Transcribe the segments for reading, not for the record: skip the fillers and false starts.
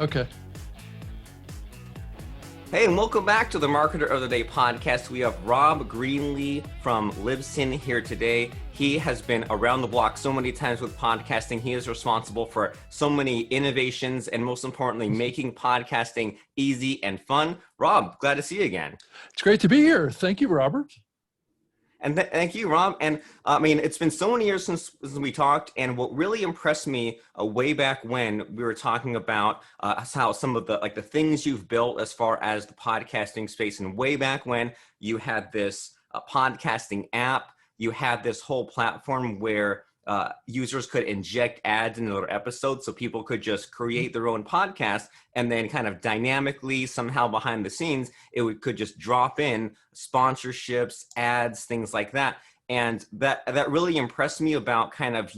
Okay. Hey, and welcome back to the Marketer of the Day podcast. We have Rob Greenlee from Libsyn here today. He has been around the block so many times with podcasting. He is responsible for so many innovations and, most importantly, making podcasting easy and fun. Rob, glad to see you again. It's great to be here. Thank you, Robert. And thank you, Rob. And I mean, it's been so many years since we talked. And what really impressed me way back when we were talking about how some of the the things you've built as far as the podcasting space. And way back when you had this podcasting app, you had this whole platform where users could inject ads into their episodes, so people could just create their own podcast, and then kind of dynamically, somehow behind the scenes, could just drop in sponsorships, ads, things like that. And that really impressed me about kind of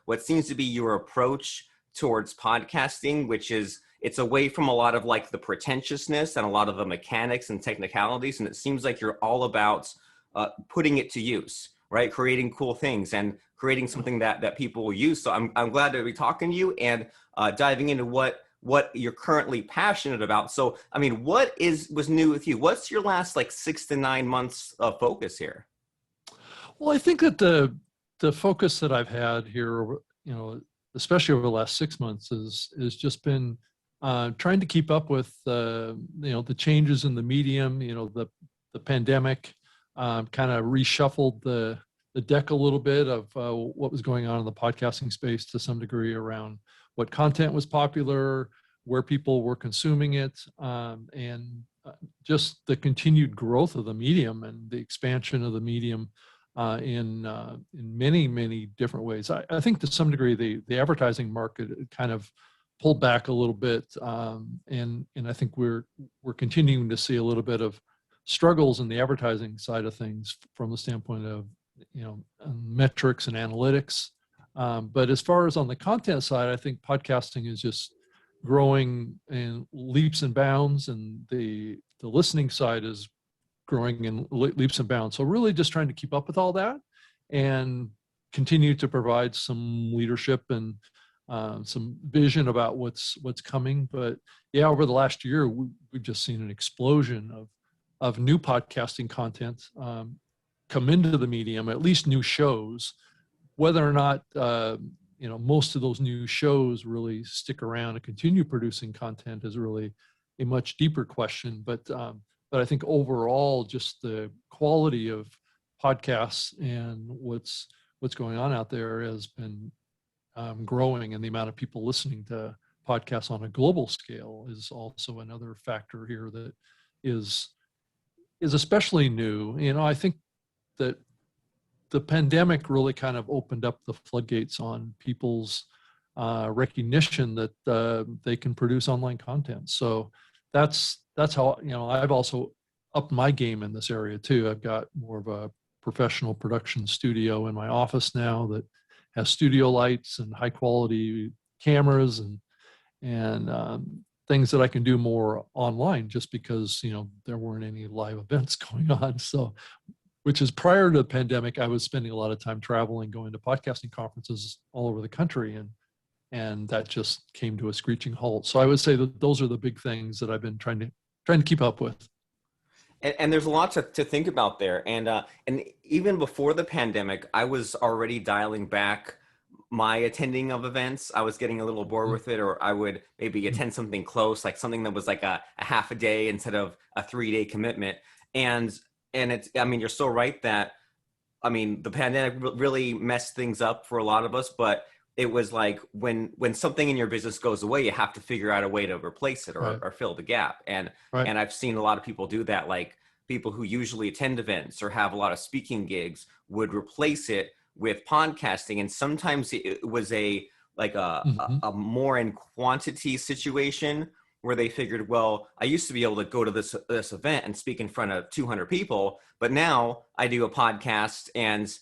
what seems to be your approach towards podcasting, which is it's away from a lot of like the pretentiousness and a lot of the mechanics and technicalities, and it seems like you're all about putting it to use, right? Creating cool things and creating something that people will use. So I'm glad to be talking to you and diving into what you're currently passionate about. So, I mean, what was new with you? What's your last 6 to 9 months of focus here? Well, I think that the focus that I've had here, especially over the last 6 months, is just been trying to keep up with the changes in the medium. The pandemic kind of reshuffled the deck a little bit of what was going on in the podcasting space to some degree around what content was popular, where people were consuming it, and just the continued growth of the medium and the expansion of the medium in many, many different ways. I think to some degree the advertising market kind of pulled back a little bit, and I think we're continuing to see a little bit of struggles in the advertising side of things from the standpoint of metrics and analytics. But as far as on the content side, I think podcasting is just growing in leaps and bounds, and the listening side is growing in leaps and bounds. So really just trying to keep up with all that and continue to provide some leadership and some vision about what's coming. But yeah, over the last year, we've just seen an explosion of new podcasting content come into the medium, at least new shows. Whether or not most of those new shows really stick around and continue producing content is really a much deeper question. But I think overall, just the quality of podcasts and what's going on out there has been growing, and the amount of people listening to podcasts on a global scale is also another factor here that is especially new. I think that the pandemic really kind of opened up the floodgates on people's recognition that they can produce online content. So that's how, I've also upped my game in this area too. I've got more of a professional production studio in my office now that has studio lights and high quality cameras and things that I can do more online, just because there weren't any live events going on. So, which is prior to the pandemic, I was spending a lot of time traveling, going to podcasting conferences all over the country, and that just came to a screeching halt. So I would say that those are the big things that I've been trying to keep up with. And there's a lot to think about there. And even before the pandemic, I was already dialing back my attending of events. I was getting a little bored with it, or I would maybe attend something close, like something that was like a half a day instead of a 3-day commitment. And it's, you're so right that, the pandemic really messed things up for a lot of us, but it was like when something in your business goes away, you have to figure out a way to replace it or fill the gap. And I've seen a lot of people do that, like people who usually attend events or have a lot of speaking gigs would replace it with podcasting. And sometimes it was a more in quantity situation where they figured, well, I used to be able to go to this event and speak in front of 200 people, but now I do a podcast, and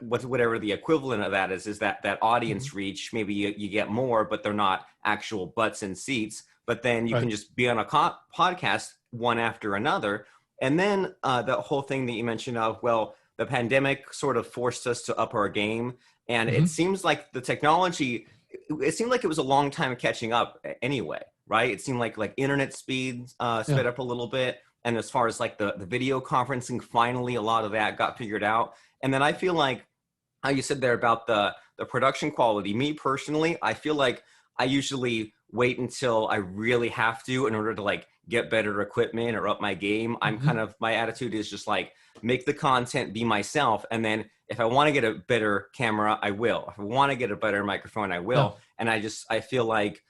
whatever the equivalent of that is that audience reach. Maybe you get more, but they're not actual butts in seats. But then you can just be on a podcast one after another. And then the whole thing that you mentioned of, well, the pandemic sort of forced us to up our game. And it seems like the technology, it seemed like it was a long time catching up anyway, right? It seemed like internet speeds Yeah. sped up a little bit. And as far as like the video conferencing, finally a lot of that got figured out. And then I feel like how you said there about the production quality. Me personally, I feel like I usually wait until I really have to in order to like get better equipment or up my game. I'm Hmm. kind of, my attitude is just like make the content, be myself, and then if I want to get a better camera, I will. If I want to get a better microphone, I Yeah. will. And I feel like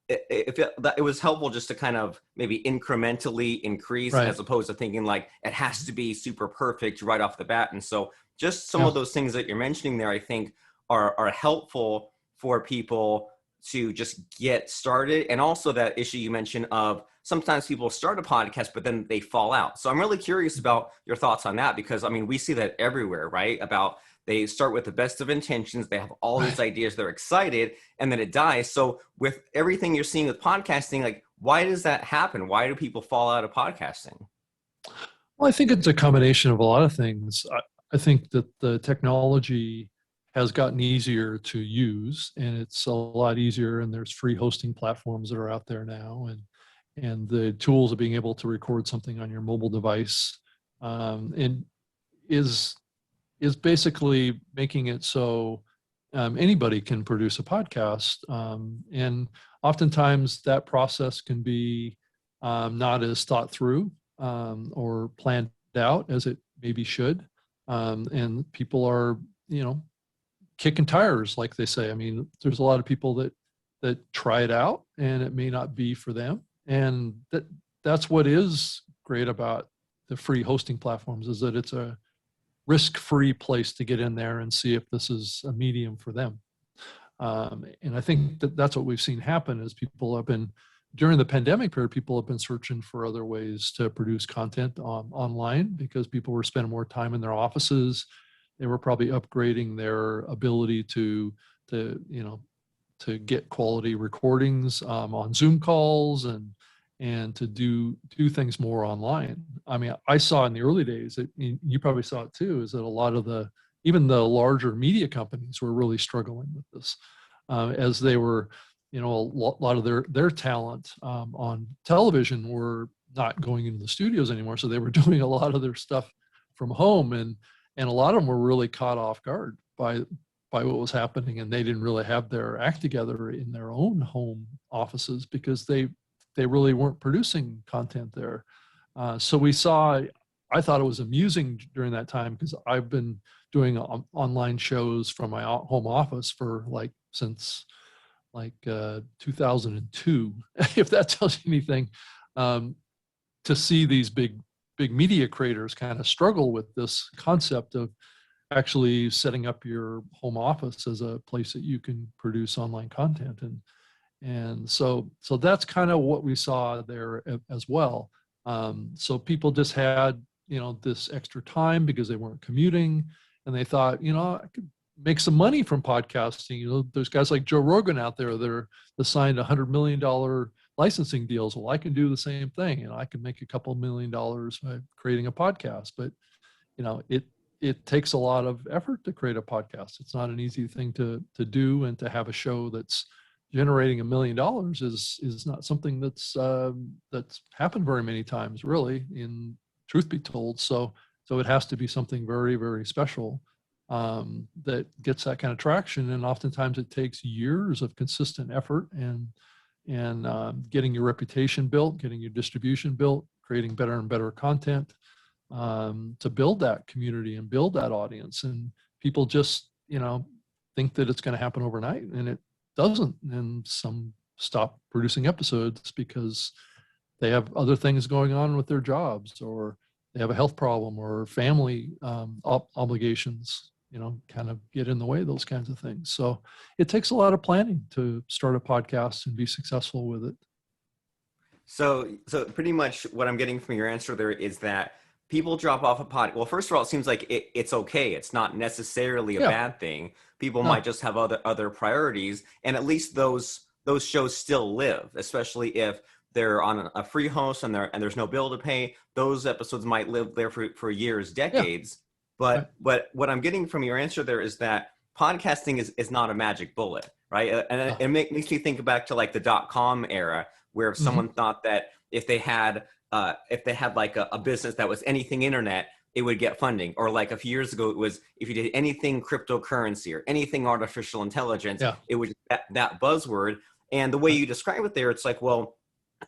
it was helpful just to kind of maybe incrementally increase Right. as opposed to thinking like it has to be super perfect right off the bat. And so just some Yeah. of those things that you're mentioning there, I think are helpful for people to just get started. And also that issue you mentioned of sometimes people start a podcast, but then they fall out. So I'm really curious about your thoughts on that, because I mean, we see that everywhere, right? About they start with the best of intentions. They have all these Right. ideas. They're excited and then it dies. So with everything you're seeing with podcasting, like why does that happen? Why do people fall out of podcasting? Well, I think it's a combination of a lot of things. I think that the technology has gotten easier to use, and it's a lot easier. And there's free hosting platforms that are out there now, and the tools of being able to record something on your mobile device, and is is basically making it so anybody can produce a podcast. And oftentimes that process can be not as thought through or planned out as it maybe should. And people are, kicking tires, like they say. I mean, there's a lot of people that try it out and it may not be for them. And that's what is great about the free hosting platforms, is that it's a risk-free place to get in there and see if this is a medium for them. And I think that that's what we've seen happen is people have been, during the pandemic period, people have been searching for other ways to produce content online because people were spending more time in their offices. They were probably upgrading their ability to to get quality recordings on Zoom calls and to do things more online. I mean, I saw in the early days, you probably saw it too, is that a lot of even the larger media companies were really struggling with this as they were, a lot of their talent on television were not going into the studios anymore. So they were doing a lot of their stuff from home, and a lot of them were really caught off guard by what was happening, and they didn't really have their act together in their own home offices because they really weren't producing content there. So I thought it was amusing during that time because I've been doing online shows from my home office for since 2002, if that tells you anything. Um, to see these big media creators kind of struggle with this concept of actually setting up your home office as a place that you can produce online content. And so that's kind of what we saw there as well. So people just had, this extra time because they weren't commuting, and they thought, I could make some money from podcasting. There's guys like Joe Rogan out there that are signed $100 million licensing deals. Well, I can do the same thing, and I can make a couple $1 million by creating a podcast. But it takes a lot of effort to create a podcast. It's not an easy thing to do, and to have a show that's generating $1 million is not something that's happened very many times, really, in truth be told. So it has to be something very, very special that gets that kind of traction. And oftentimes it takes years of consistent effort and getting your reputation built, getting your distribution built, creating better and better content to build that community and build that audience. And people just, think that it's going to happen overnight, and it doesn't. And some stop producing episodes because they have other things going on with their jobs, or they have a health problem, or family obligations, kind of get in the way of those kinds of things. So it takes a lot of planning to start a podcast and be successful with it. So pretty much what I'm getting from your answer there is that people drop off a pod. Well, first of all, it seems like it's okay. It's not necessarily a Yeah. bad thing. People might No. just have other priorities, and at least those shows still live, especially if they're on a free host and there's no bill to pay. Those episodes might live there for years, Yeah. decades. Right. But what I'm getting from your answer there is that podcasting is not a magic bullet, right? And No. it makes me think back to like the .com era where if Mhm. someone thought that if they had like a business that was anything internet, it would get funding. Or like a few years ago, it was if you did anything cryptocurrency or anything artificial intelligence, Yeah. it was that buzzword. And the way Right. you describe it there, it's like, well,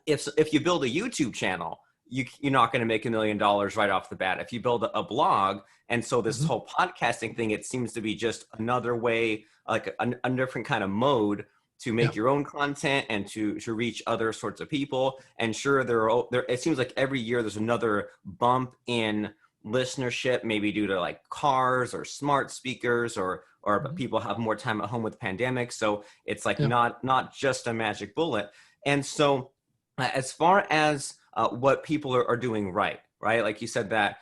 if you build a YouTube channel, you're not going to make $1 million right off the bat. If you build a blog, and so this Mhm. whole podcasting thing, it seems to be just another way, like a different kind of mode to Yeah. make your own content and to reach other sorts of people. And sure, there it seems like every year there's another bump in listenership, maybe due to like cars or smart speakers or Mhm. people have more time at home with the pandemic. So it's like Yeah. not just a magic bullet. And so as far as what people are doing right? Like you said that,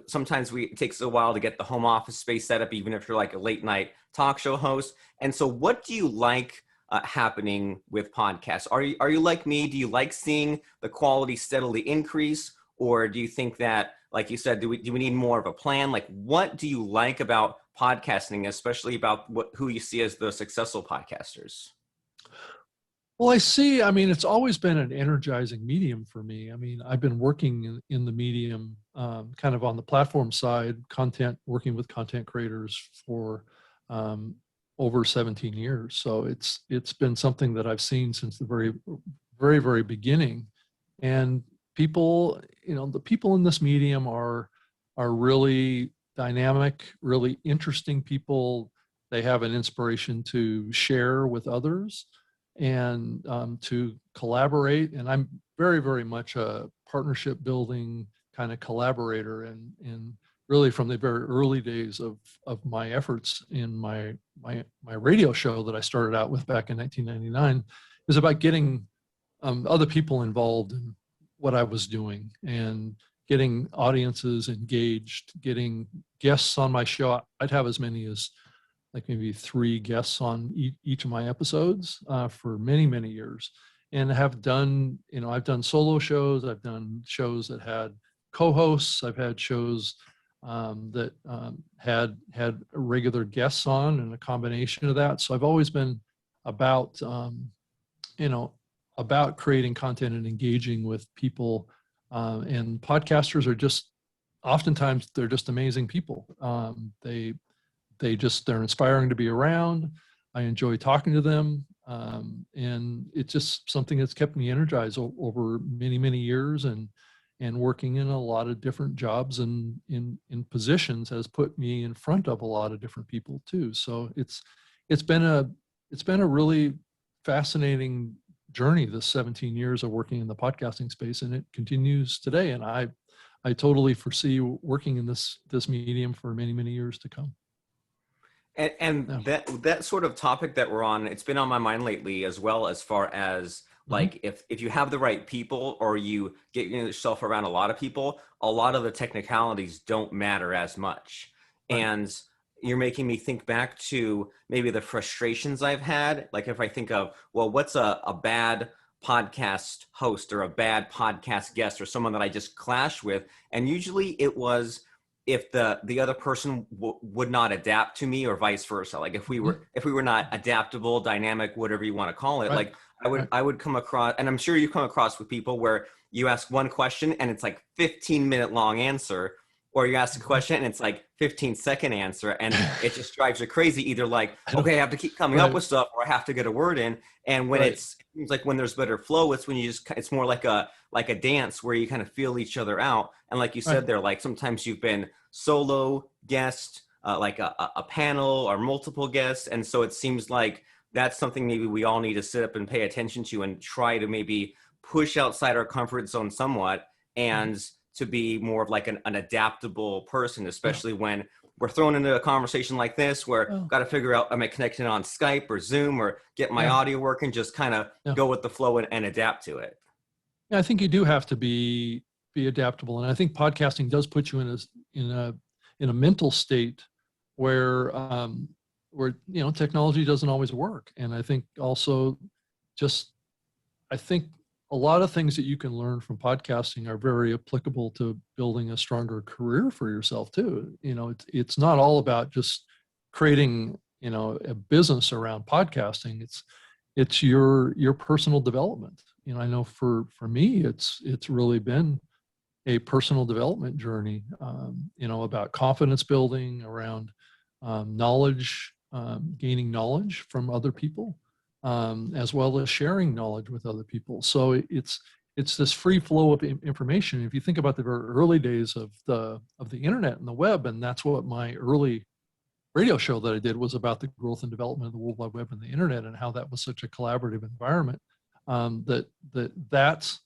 sometimes it takes a while to get the home office space set up, even if you're like a late night talk show host. And so what do you like happening with podcasts? Are you like me? Do you like seeing the quality steadily increase? Or do you think that, like you said, do we need more of a plan? Like, what do you like about podcasting, especially about who you see as the successful podcasters? Well, I mean, it's always been an energizing medium for me. I mean, I've been working in the medium, kind of on the platform side, working with content creators for um, over 17 years. So it's been something that I've seen since the very beginning. And people, the people in this medium are really dynamic, really interesting people. They have an inspiration to share with others and to collaborate. And I'm very much a partnership building kind of collaborator. And really from the very early days of my efforts in my radio show that I started out with back in 1999 is about getting other people involved in what I was doing and getting audiences engaged, getting guests on my show. I'd have as many as like maybe 3 guests on each of my episodes for many years, and have done, I've done solo shows. I've done shows that had co-hosts. I've had shows that had regular guests on, and a combination of that. So I've always been about, you know, about creating content and engaging with people. And podcasters are just, oftentimes they're just amazing people. They're inspiring to be around. I enjoy talking to them. And it's just something that's kept me energized over many years, and working in a lot of different jobs and in positions has put me in front of a lot of different people too. So it's been a really fascinating journey, this 17 years of working in the podcasting space, and it continues today. And I totally foresee working in this medium for many years to come. And Yeah. that sort of topic that we're on, it's been on my mind lately as far as Mhm. like if you have the right people or you get yourself around a lot of people, a lot of the technicalities don't matter as much. Right. And you're making me think back to maybe the frustrations I've had. Like if I think of, well, what's a bad podcast host or a bad podcast guest or someone that I just clashed with? And usually it was if the other person would not adapt to me, or vice versa. Like Mhm. if we were not adaptable, dynamic, whatever you want to call it. Right. Like Right. I would come across, and I'm sure you come across with people where you ask one question and it's like 15-minute long answer, or you ask a Mhm. question and it's like 15-second answer, and it just drives you crazy. Either like, I don't. okay, I have to keep coming up Right. with stuff, or I have to get a word in. And when Right. it seems like when there's better flow, it's when it's more like a dance where you kind of feel each other out. And like you Right. said there, like sometimes you've been solo guest, like a panel or multiple guests. And so it seems like that's something maybe we all need to sit up and pay attention to and try to maybe push outside our comfort zone somewhat, Mhm. and to be more of like an adaptable person, Yeah. especially when we're thrown into a conversation like this where Well, got to figure out, am I connecting on Skype or Zoom or get my yeah. audio working, just kind of Yeah. go with the flow and adapt to it. Yeah. I think you do have to be adaptable, and I think podcasting does put you in a mental state where technology doesn't always work. And I think also, just I think a lot of things that you can learn from podcasting are very applicable to building a stronger career for yourself too. It's not all about just creating, a business around podcasting. It's your personal development. I know for me, it's really been a personal development journey, about confidence building around knowledge, gaining knowledge from other people, as well as sharing knowledge with other people. So it's this free flow of information. If you think about the very early days of the internet and the web, and that's what my early radio show that I did was about, the growth and development of the World Wide Web and the internet, and how that was such a collaborative environment. That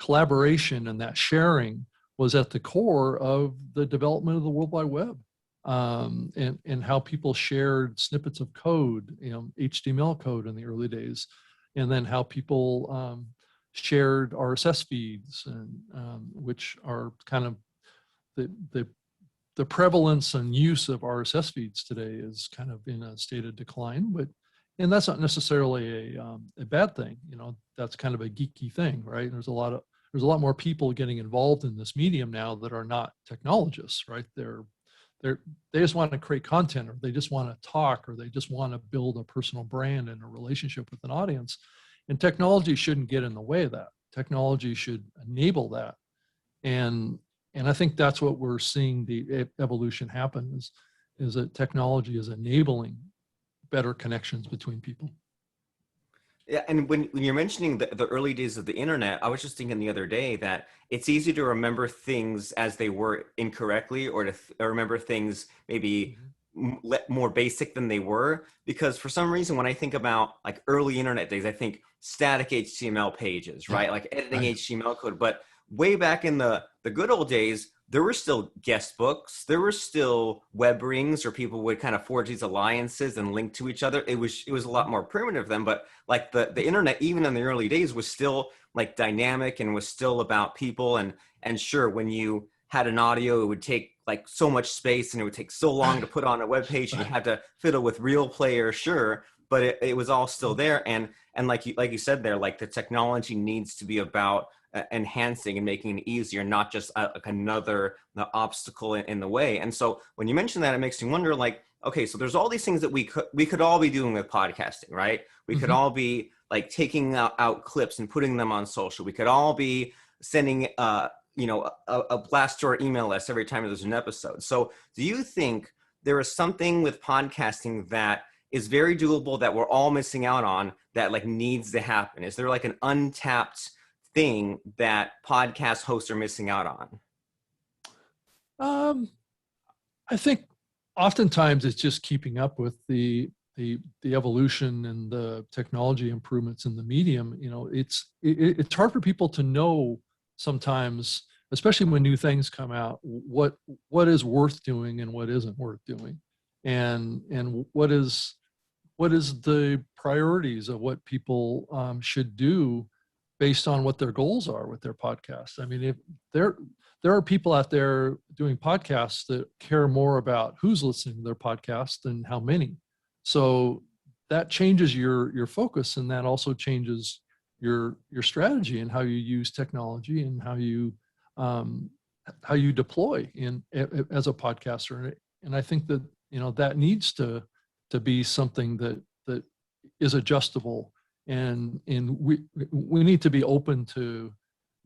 collaboration and that sharing was at the core of the development of the World Wide Web, and how people shared snippets of code, HTML code in the early days, and then how people shared RSS feeds, and which are kind of the prevalence and use of RSS feeds today is kind of in a state of decline, and that's not necessarily a bad thing. That's kind of a geeky thing, right? There's a lot more people getting involved in this medium now that are not technologists, right? They just want to create content, or they just want to talk, or they just want to build a personal brand and a relationship with an audience. And technology shouldn't get in the way of that. Technology should enable that. And I think that's what we're seeing the evolution happen is that technology is enabling better connections between people. Yeah, and when you're mentioning the early days of the internet, I was just thinking the other day that it's easy to remember things as they were incorrectly, or to remember things maybe more basic than they were. Because for some reason, when I think about like early internet days, I think static HTML pages, right? Like editing HTML code. But way back in the good old days, there were still guest books. There were still web rings, or people would kind of forge these alliances and link to each other. It was a lot more primitive then, but like the internet, even in the early days, was still like dynamic and was still about people. And sure, when you had an audio, it would take like so much space, and it would take so long to put on a web page, and you had to fiddle with real player, sure, but it was all still there. And like you said there, like the technology needs to be about enhancing and making it easier, not just like another obstacle in the way. And so when you mention that, it makes me wonder, like, okay, so there's all these things that we could all be doing with podcasting, right? We could all be like taking out clips and putting them on social. We could all be sending a blast to our email list every time there's an episode. So do you think there is something with podcasting that is very doable that we're all missing out on, that like needs to happen? Is there like an untapped thing that podcast hosts are missing out on? I think oftentimes it's just keeping up with the evolution and the technology improvements in the medium. It's hard for people to know sometimes, especially when new things come out, what is worth doing and what isn't worth doing, and what is the priorities of what people should do based on what their goals are with their podcasts. I mean, if there are people out there doing podcasts that care more about who's listening to their podcast than how many. So that changes your focus, and that also changes your strategy and how you use technology and how you deploy as a podcaster. And I think that that needs to be something that is adjustable. And we need to be open to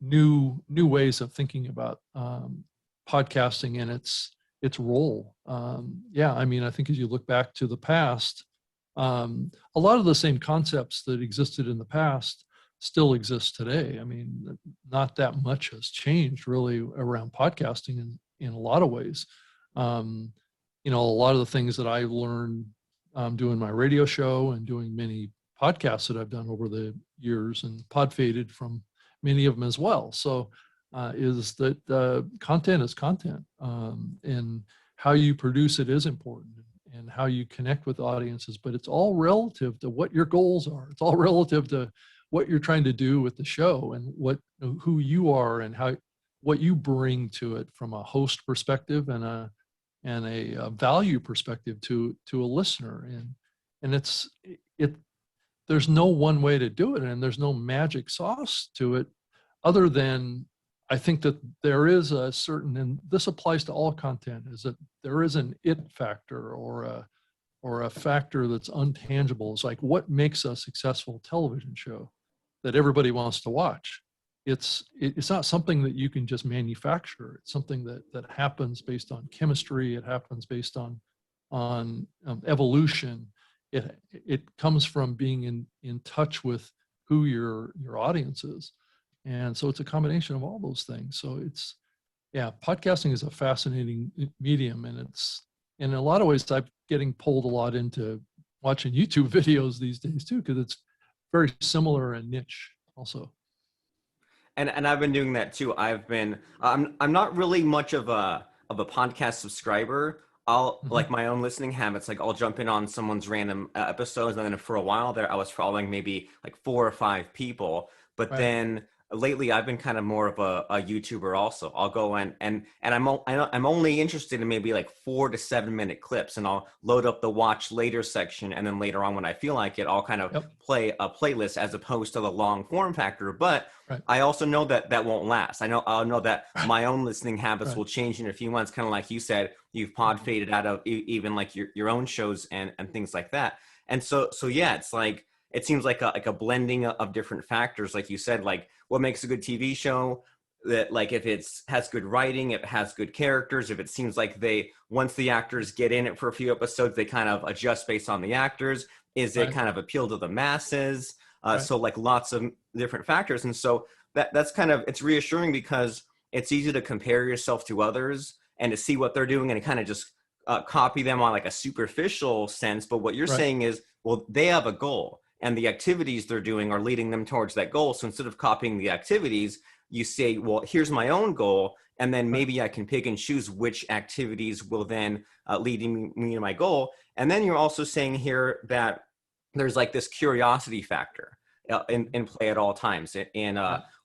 new ways of thinking about podcasting and its role. I mean, I think as you look back to the past, a lot of the same concepts that existed in the past still exist today. I mean, not that much has changed really around podcasting in a lot of ways. A lot of the things that I learned doing my radio show and doing many podcasts that I've done over the years, and podfaded from many of them as well. So is that content is content, and how you produce it is important, and how you connect with audiences, but it's all relative to what your goals are. It's all relative to what you're trying to do with the show, and who you are, and what you bring to it from a host perspective and a value perspective to a listener. And there's no one way to do it, and there's no magic sauce to it, other than I think that there is a certain, and this applies to all content, is that there is an it factor or a factor that's untangible. It's like, what makes a successful television show? that everybody wants to watch. It's not something that you can just manufacture. It's something that happens based on chemistry. It happens based on evolution. It comes from being in touch with who your audience is. And so it's a combination of all those things. So podcasting is a fascinating medium, and it's, in a lot of ways, I'm getting pulled a lot into watching YouTube videos these days too, because it's very similar and niche also. And I've been doing that too. I'm not really much of a podcast subscriber. I'll like my own listening habits. Like I'll jump in on someone's random episodes, and then for a while there, I was following maybe like 4 or 5 people. But then lately, I've been kind of more of a YouTuber. Also, I'll go and I'm only interested in maybe like 4 to 7 minute clips, and I'll load up the watch later section, and then later on when I feel like it, I'll kind of play a playlist as opposed to the long form factor. But I also know that won't last. I'll know that my own listening habits will change in a few months. Kind of like you said, you've pod faded out of even like your own shows and things like that. And so yeah, it's like, it seems like a blending of different factors. Like you said, like what makes a good TV show, that like if has good writing, if it has good characters, if it seems like once the actors get in it for a few episodes, they kind of adjust based on the actors. Is it kind of appeal to the masses? So like lots of different factors. And so that's kind of, it's reassuring because it's easy to compare yourself to others and to see what they're doing and kind of just copy them on like a superficial sense. But what you're saying is, well, they have a goal, and the activities they're doing are leading them towards that goal. So instead of copying the activities, you say, well, here's my own goal. And then maybe I can pick and choose which activities will then lead me to my goal. And then you're also saying here that there's like this curiosity factor in play at all times in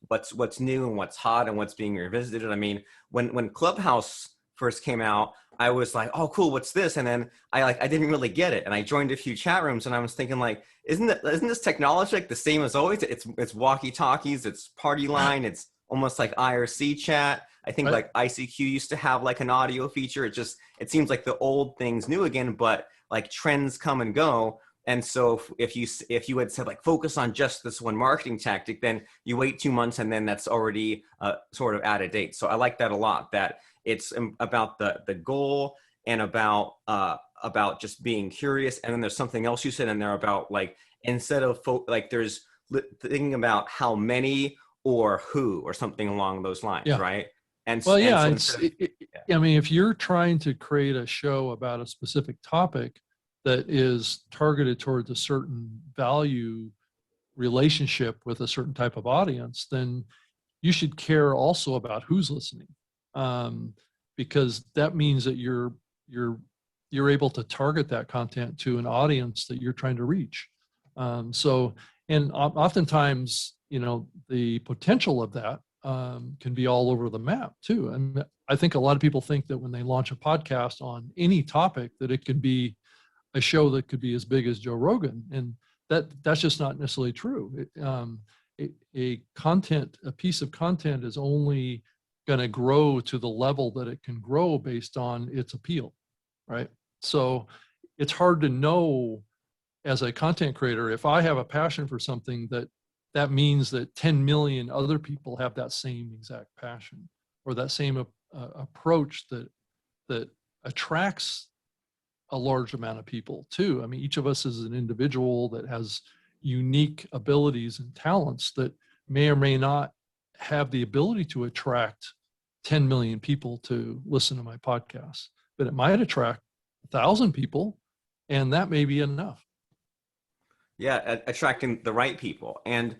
what's new and what's hot and what's being revisited. I mean, when Clubhouse first came out, I was like, oh, cool, what's this? And then I didn't really get it. And I joined a few chat rooms and I was thinking like, isn't this technology like the same as always? It's walkie-talkies, it's party line, it's almost like IRC chat. I think like ICQ used to have like an audio feature. It seems like the old thing's new again, but like trends come and go. And so if you had said like focus on just this one marketing tactic, then you wait 2 months and then that's already sort of out of date. So I like that a lot, that it's about the goal and about just being curious. And then there's something else you said in there about like, instead of like there's thinking about how many or who or something along those lines, right? And well, yeah, and so I mean, if you're trying to create a show about a specific topic that is targeted towards a certain value relationship with a certain type of audience, then you should care also about who's listening, because that means that you're able to target that content to an audience that you're trying to reach. And oftentimes, the potential of that can be all over the map too. And I think a lot of people think that when they launch a podcast on any topic, that it could be a show that could be as big as Joe Rogan, and that's just not necessarily true. A piece of content is only going to grow to the level that it can grow based on its appeal, right? So it's hard to know as a content creator, if I have a passion for something, that means that 10 million other people have that same exact passion or that same approach that attracts a large amount of people too. I mean, each of us is an individual that has unique abilities and talents that may or may not have the ability to attract 10 million people to listen to my podcast, but it might attract 1,000 people, and that may be enough. Yeah, attracting the right people. And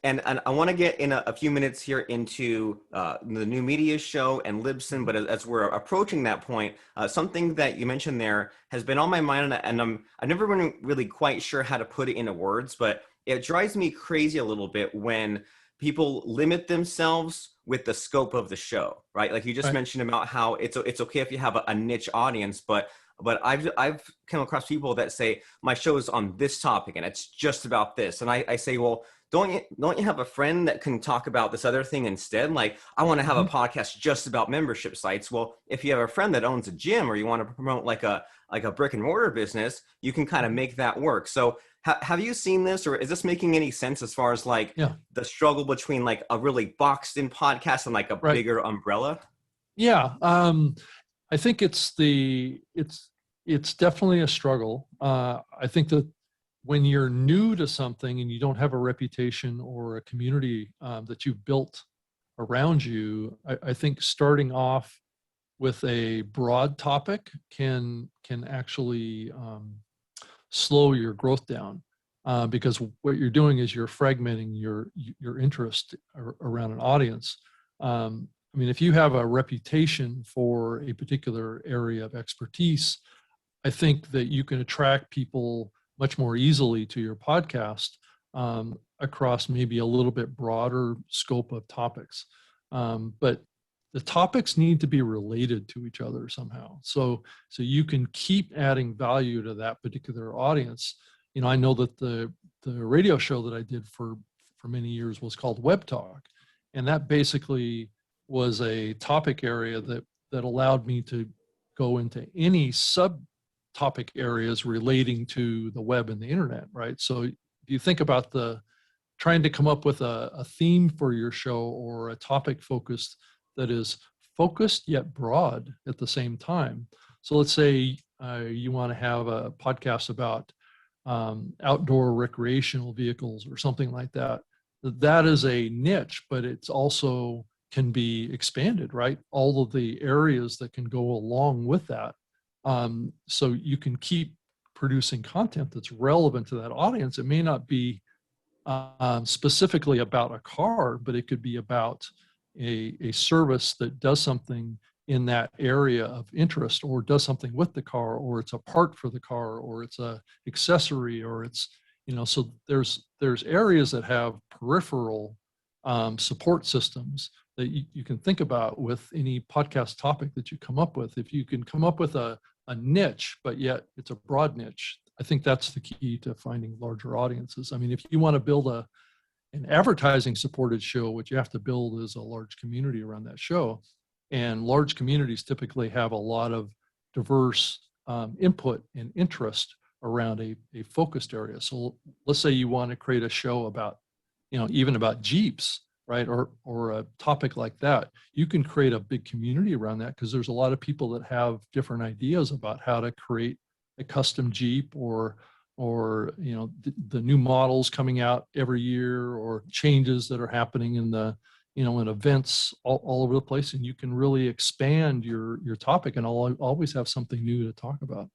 and I want to get in a few minutes here into the new media show and Libsyn, but as we're approaching that point, something that you mentioned there has been on my mind, and I've never been really quite sure how to put it into words, but it drives me crazy a little bit when people limit themselves with the scope of the show, right? Like you just mentioned about how it's okay if you have a niche audience, but I've come across people that say my show is on this topic and it's just about this, and I say, well, don't you have a friend that can talk about this other thing instead? Like, I want to have a podcast just about membership sites. Well, if you have a friend that owns a gym or you want to promote like a brick and mortar business, you can kind of make that work. So Have you seen this, or is this making any sense as far as like Yeah. the struggle between like a really boxed in podcast and like a Right. bigger umbrella? Yeah. I think it's definitely a struggle. I think that when you're new to something and you don't have a reputation or a community that you've built around you, I think starting off with a broad topic can actually slow your growth down, because what you're doing is you're fragmenting your interest around an audience. I mean, if you have a reputation for a particular area of expertise, I think that you can attract people much more easily to your podcast, across maybe a little bit broader scope of topics. But the topics need to be related to each other somehow. So you can keep adding value to that particular audience. You know, I know that the radio show that I did for many years was called Web Talk, and that basically was a topic area that allowed me to go into any subtopic areas relating to the web and the internet, right? So if you think about trying to come up with a theme for your show or a topic focused that is focused yet broad at the same time. So let's say you want to have a podcast about outdoor recreational vehicles or something like that. That is a niche, but it's also can be expanded, right? All of the areas that can go along with that. So you can keep producing content that's relevant to that audience. It may not be specifically about a car, but it could be about a service that does something in that area of interest, or does something with the car, or it's a part for the car, or it's a accessory, or it's, you know, so there's areas that have peripheral support systems that you can think about with any podcast topic that you come up with. If you can come up with a niche, but yet it's a broad niche, I think that's the key to finding larger audiences. I mean, if you want to build an advertising supported show, what you have to build is a large community around that show. And large communities typically have a lot of diverse input and interest around a focused area. So let's say you want to create a show about, you know, even about Jeeps, right? Or a topic like that. You can create a big community around that, because there's a lot of people that have different ideas about how to create a custom Jeep, or you know, the new models coming out every year, or changes that are happening in the, you know, in events all over the place. And you can really expand your topic and always have something new to talk about.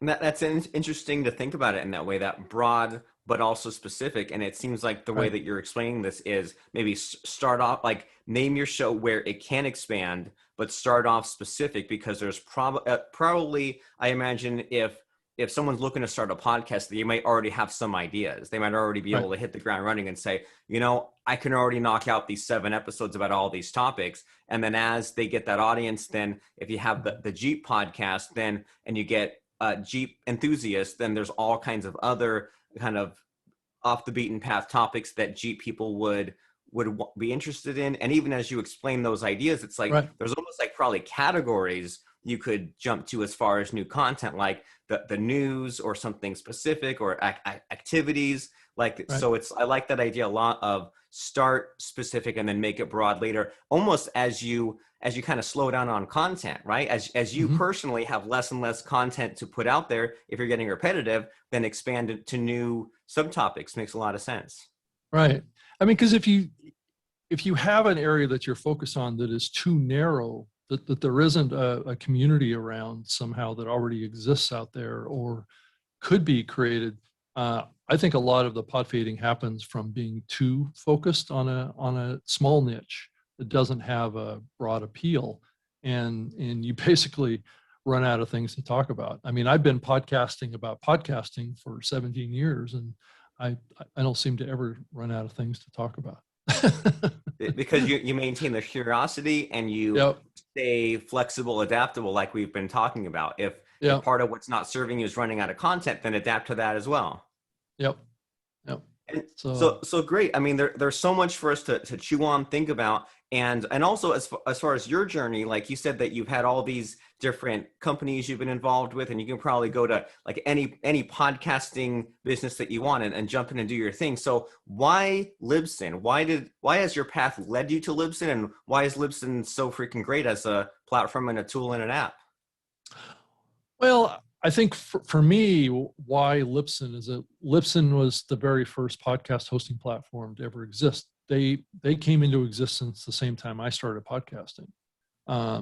And that's interesting to think about it in that way, that broad but also specific. And it seems like the way Right. that you're explaining this is maybe start off, like name your show where it can expand, but start off specific, because there's probably, I imagine, if someone's looking to start a podcast, they might already have some ideas. They might already be Right. able to hit the ground running and say, you know, I can already knock out these 7 episodes about all these topics. And then as they get that audience, then if you have the Jeep podcast, then, and you get Jeep enthusiasts, then there's all kinds of other kind of off the beaten path topics that Jeep people would be interested in. And even as you explain those ideas, it's like, Right. there's almost like probably categories you could jump to as far as new content, like the news or something specific, or activities. Like, Right. so I like that idea a lot of start specific and then make it broad later, almost as you kind of slow down on content, right? As you Mhm. personally have less and less content to put out there, if you're getting repetitive, then expand it to new subtopics. Makes a lot of sense. Right. I mean, because if you have an area that you're focused on that is too narrow, that there isn't a community around somehow that already exists out there or could be created, I think a lot of the pod fading happens from being too focused on a small niche that doesn't have a broad appeal, and you basically run out of things to talk about. I mean, I've been podcasting about podcasting for 17 years, and I don't seem to ever run out of things to talk about. Because you maintain the curiosity and you Yep. stay flexible, adaptable, like we've been talking about. If Yep. part of what's not serving you is running out of content, then adapt to that as well. Yep. Yep. And So so great. I mean, there's so much for us to chew on, think about, and also as far as your journey, like you said that you've had all these different companies you've been involved with, and you can probably go to like any podcasting business that you want and jump in and do your thing. So why Libsyn? Why has your path led you to Libsyn, and why is Libsyn so freaking great as a platform and a tool and an app? well, I think for me, why Libsyn is that Libsyn was the very first podcast hosting platform to ever exist. They came into existence the same time I started podcasting.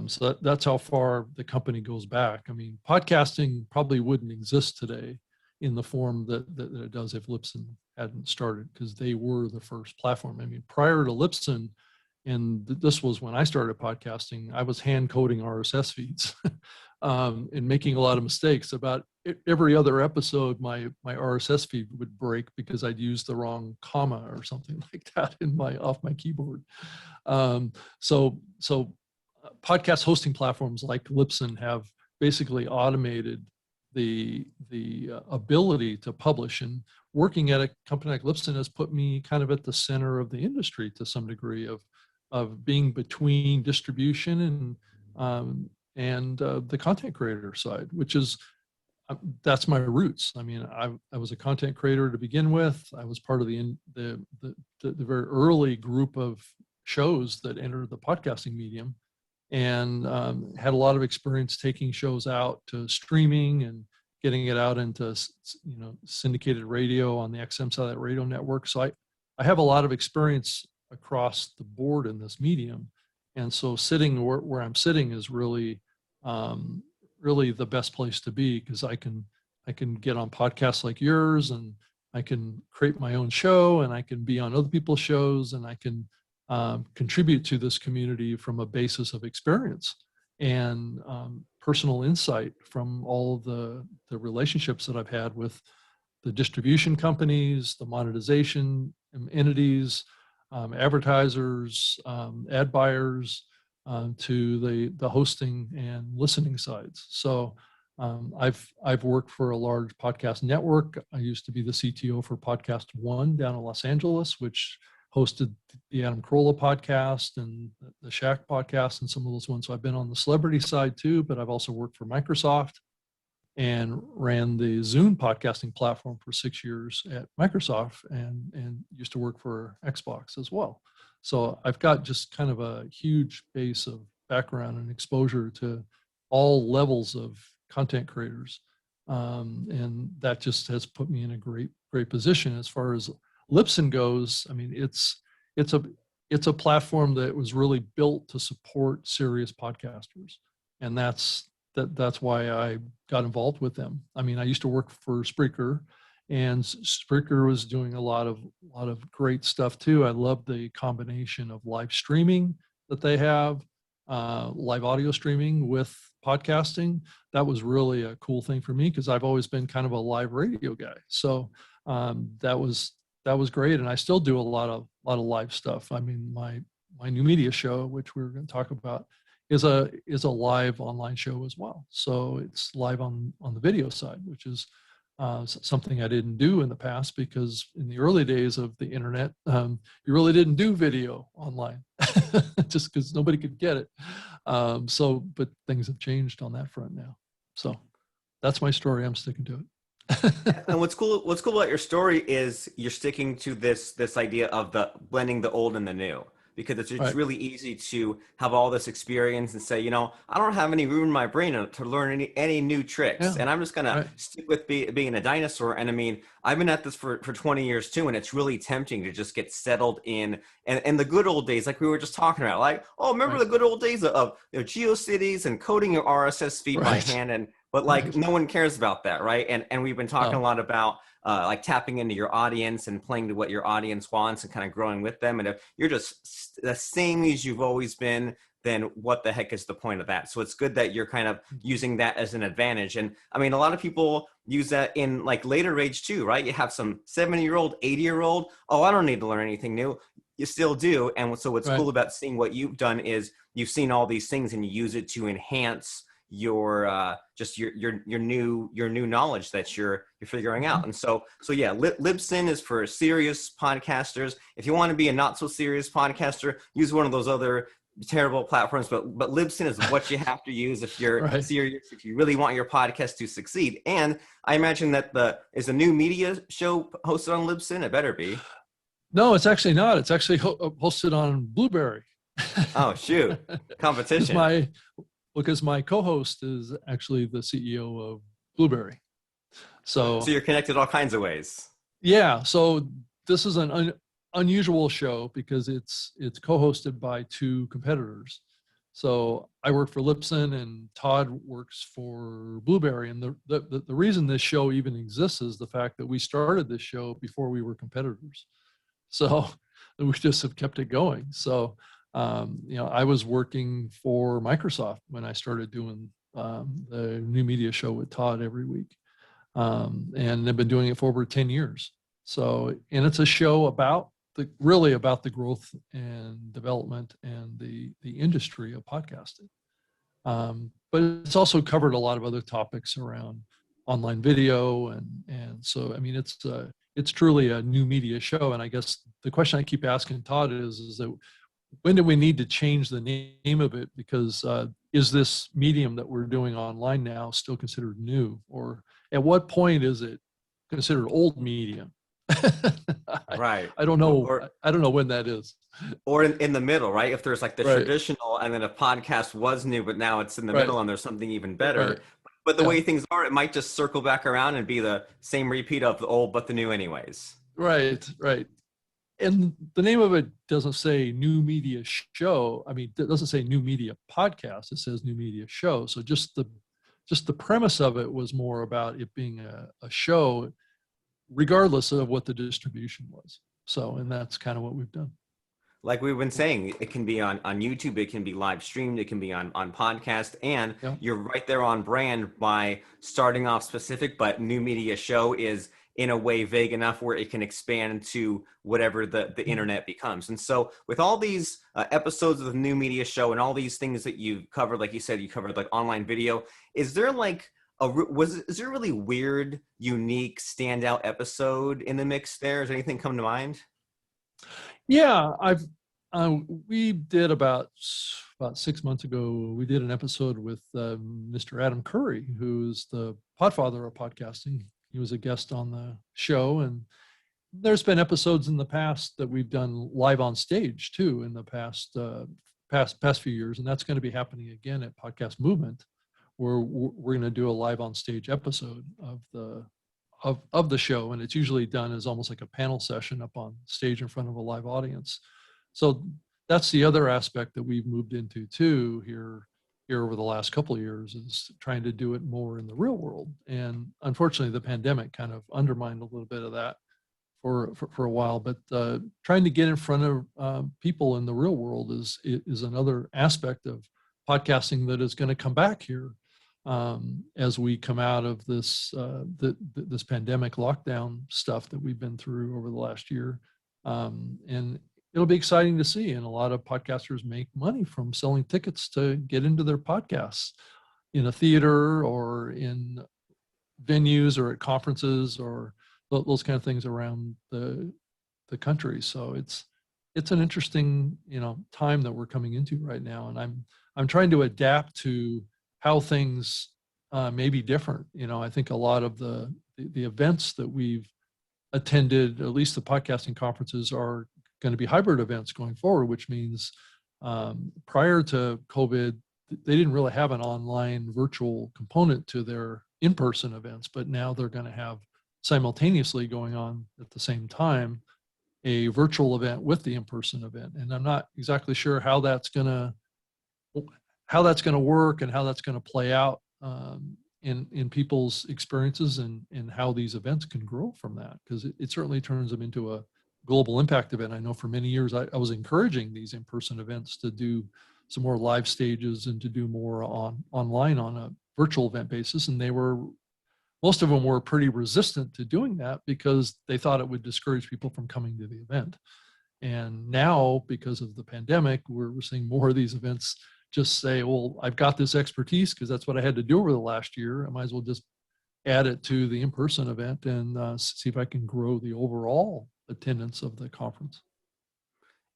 So that's how far the company goes back. I mean, podcasting probably wouldn't exist today in the form that it does if Libsyn hadn't started, because they were the first platform. I mean, prior to Libsyn, and this was when I started podcasting, I was hand coding RSS feeds and making a lot of mistakes. About every other episode, my RSS feed would break because I'd used the wrong comma or something like that off my keyboard. So podcast hosting platforms like Libsyn have basically automated the ability to publish, and working at a company like Libsyn has put me kind of at the center of the industry to some degree of being between distribution and the content creator side, which is that's my roots. I mean, I was a content creator to begin with. I was part of the very early group of shows that entered the podcasting medium, and had a lot of experience taking shows out to streaming and getting it out into syndicated radio on the XM side of that radio network. So I have a lot of experience across the board in this medium, and so sitting where I'm sitting is really really the best place to be, because I can get on podcasts like yours, and I can create my own show, and I can be on other people's shows, and I can contribute to this community from a basis of experience and personal insight from all of the relationships that I've had with the distribution companies, the monetization entities, advertisers, ad buyers, to the hosting and listening sides. So I've worked for a large podcast network. I used to be the CTO for Podcast One down in Los Angeles, which hosted the Adam Carolla podcast and the Shack podcast and some of those ones. So I've been on the celebrity side too, but I've also worked for Microsoft and ran the Zune podcasting platform for 6 years at Microsoft, and used to work for Xbox as well. So I've got just kind of a huge base of background and exposure to all levels of content creators. And that just has put me in a great position. As far as Libsyn goes, I mean, it's a platform that was really built to support serious podcasters, and that's why I got involved with them. I mean, I used to work for Spreaker, and Spreaker was doing a lot of great stuff too. I love the combination of live streaming that they have, live audio streaming with podcasting. That was really a cool thing for me, because I've always been kind of a live radio guy. So that was great, and I still do a lot of live stuff. I mean, my new media show, which we're going to talk about, is a live online show as well. So it's live on the video side, which is something I didn't do in the past, because in the early days of the internet, you really didn't do video online just because nobody could get it. But things have changed on that front now. So that's my story. I'm sticking to it. And what's cool about your story is you're sticking to this idea of the blending the old and the new, because it's Right. really easy to have all this experience and say, I don't have any room in my brain to learn any new tricks. Yeah. And I'm just going Right. to stick with being a dinosaur. And I mean, I've been at this for 20 years too. And it's really tempting to just get settled in. And the good old days, like we were just talking about, like, oh, remember Right. the good old days of GeoCities and coding your RSS feed by Right. hand. But like, Right. no one cares about that. Right. And we've been talking a No. lot about like tapping into your audience and playing to what your audience wants and kind of growing with them. And if you're just the same as you've always been, then what the heck is the point of that? So it's good that you're kind of using that as an advantage. And I mean, a lot of people use that in like later age too, right? You have some 70-year-old, 80-year-old. Oh, I don't need to learn anything new. You still do. And so what's Right. cool about seeing what you've done is you've seen all these things and you use it to enhance your just your new knowledge that you're figuring out. And so yeah, Libsyn is for serious podcasters. If you want to be a not so serious podcaster, use one of those other terrible platforms, but Libsyn is what you have to use if you're Right. serious, if you really want your podcast to succeed. And I imagine that is a new media show hosted on Libsyn. It better be. No, it's actually not. It's actually hosted on Blueberry. Oh, shoot. Competition. Because my co-host is actually the CEO of Blueberry. So you're connected all kinds of ways. Yeah. So this is an unusual show because it's co-hosted by two competitors. So I work for Libsyn and Todd works for Blueberry. And the reason this show even exists is the fact that we started this show before we were competitors. So we just have kept it going. So, I was working for Microsoft when I started doing the new media show with Todd every week. And I've been doing it for over 10 years. So, and it's a show about really about the growth and development and the industry of podcasting. But it's also covered a lot of other topics around online video. And so, I mean, it's truly a new media show. And I guess the question I keep asking Todd is that when do we need to change the name of it? Because is this medium that we're doing online now still considered new? Or at what point is it considered old medium? Right. I don't know. I don't know when that is. Or in the middle, right? If there's like the Right. traditional, and then a podcast was new, but now it's in the Right. middle and there's something even better. Right. But the way things are, it might just circle back around and be the same repeat of the old, but the new anyways. Right. And the name of it doesn't say new media show. I mean, it doesn't say new media podcast. It says new media show. So just the premise of it was more about it being a show, regardless of what the distribution was. So, and that's kind of what we've done. Like we've been saying, it can be on YouTube, it can be live streamed, it can be on podcast, and you're right there on brand by starting off specific, but new media show is in a way vague enough where it can expand to whatever the internet becomes. And so with all these episodes of the new media show and all these things that you covered, like you said, you covered like online video, is there like is there a really weird, unique, standout episode in the mix there? Does anything come to mind? Yeah, we did about 6 months ago, we did an episode with Mr. Adam Curry, who's the podfather of podcasting. He was a guest on the show, and there's been episodes in the past that we've done live on stage too in the past few years, and that's going to be happening again at Podcast Movement, where we're going to do a live on stage episode of the show, and it's usually done as almost like a panel session up on stage in front of a live audience. So that's the other aspect that we've moved into too here over the last couple of years, is trying to do it more in the real world. And unfortunately, the pandemic kind of undermined a little bit of that for a while. But trying to get in front of people in the real world is another aspect of podcasting that is going to come back here as we come out of this this pandemic lockdown stuff that we've been through over the last year. And it'll be exciting to see. And a lot of podcasters make money from selling tickets to get into their podcasts in a theater or in venues or at conferences or those kind of things around the country. So it's an interesting, time that we're coming into right now. And I'm trying to adapt to how things may be different. I think a lot of the events that we've attended, at least the podcasting conferences, are going to be hybrid events going forward, which means prior to COVID, they didn't really have an online virtual component to their in-person events, but now they're going to have simultaneously going on at the same time a virtual event with the in-person event. And I'm not exactly sure how that's going to work and how that's going to play out in people's experiences and how these events can grow from that, because it certainly turns them into a global impact event. I know for many years I was encouraging these in-person events to do some more live stages and to do more online on a virtual event basis, and most of them were pretty resistant to doing that because they thought it would discourage people from coming to the event. And now, because of the pandemic, we're seeing more of these events just say, well, I've got this expertise because that's what I had to do over the last year. I might as well just add it to the in-person event and see if I can grow the overall attendance of the conference.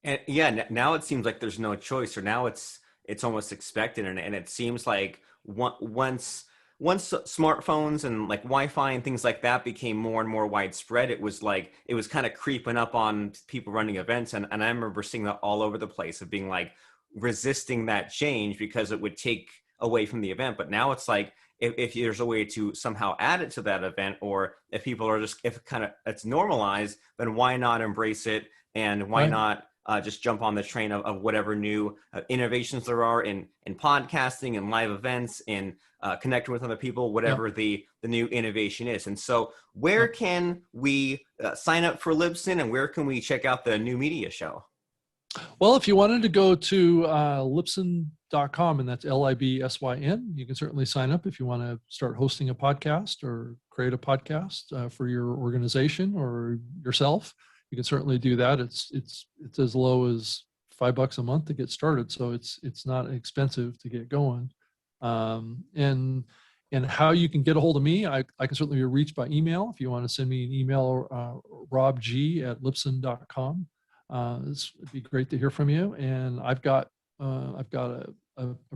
And yeah, now it seems like there's no choice, or now it's almost expected, and it seems like once smartphones and like Wi-Fi and things like that became more and more widespread, it was like it was kind of creeping up on people running events, and I remember seeing that all over the place of being like resisting that change because it would take away from the event. But now it's like if there's a way to somehow add it to that event, or if people are just if kind of it's normalized, then why not embrace it, and why Right. not just jump on the train of whatever new innovations there are in podcasting and live events and connecting with other people, Yep. whatever the new innovation is. And so where Yep. can we sign up for Libsyn, and where can we check out the new media show? Well, if you wanted to go to libsyn.com, and that's Libsyn, you can certainly sign up if you want to start hosting a podcast or create a podcast for your organization or yourself. You can certainly do that. It's as low as $5 a month to get started, so it's not expensive to get going. And how you can get a hold of me, I can certainly be reached by email. If you want to send me an email, robg@libsyn.com. It'd be great to hear from you. And I've got a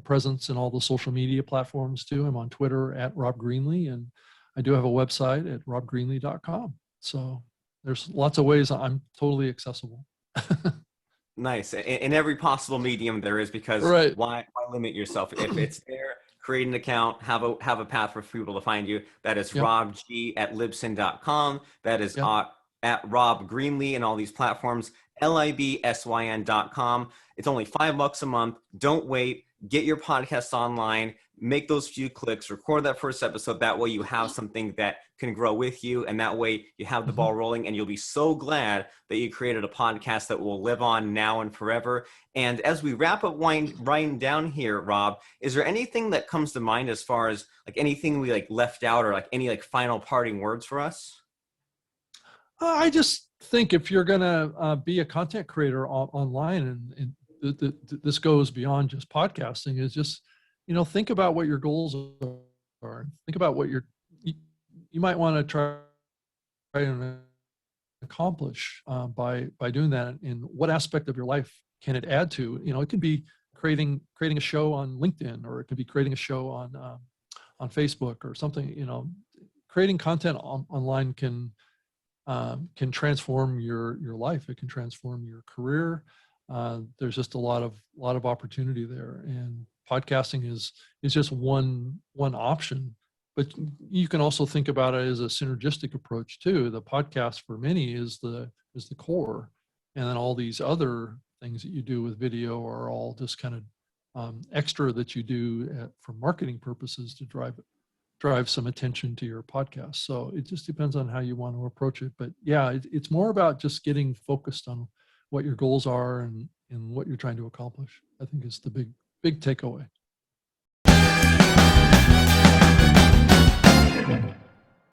presence in all the social media platforms too. I'm on Twitter @RobGreenlee, and I do have a website at robgreenlee.com. So there's lots of ways I'm totally accessible. Nice. In every possible medium there is, because Right. why limit yourself? If it's there, create an account, have a path for people to find you. That is Yep. robg@libsyn.com. That is Yep. at Rob Greenlee and all these platforms, libsyn.com. It's only $5 a month. Don't wait. Get your podcast online. Make those few clicks. Record that first episode. That way you have something that can grow with you, and that way you have the ball rolling, and you'll be so glad that you created a podcast that will live on now and forever. And as we wrap up winding down here, Rob, is there anything that comes to mind as far as like anything we like left out, or like any like final parting words for us? I just think if you're going to be a content creator online, and this goes beyond just podcasting, is just, think about what your goals are. Think about what you might want to try and accomplish by doing that, and what aspect of your life can it add to. It can be creating a show on LinkedIn, or it can be creating a show on Facebook or something. Creating content online can transform your life. It can transform your career. There's just a lot of opportunity there, and podcasting is just one option. But you can also think about it as a synergistic approach too. The podcast for many is the core, and then all these other things that you do with video are all just kind of extra that you do for marketing purposes to drive some attention to your podcast. So it just depends on how you want to approach it. But yeah, it's more about just getting focused on what your goals are and what you're trying to accomplish, I think, is the big takeaway.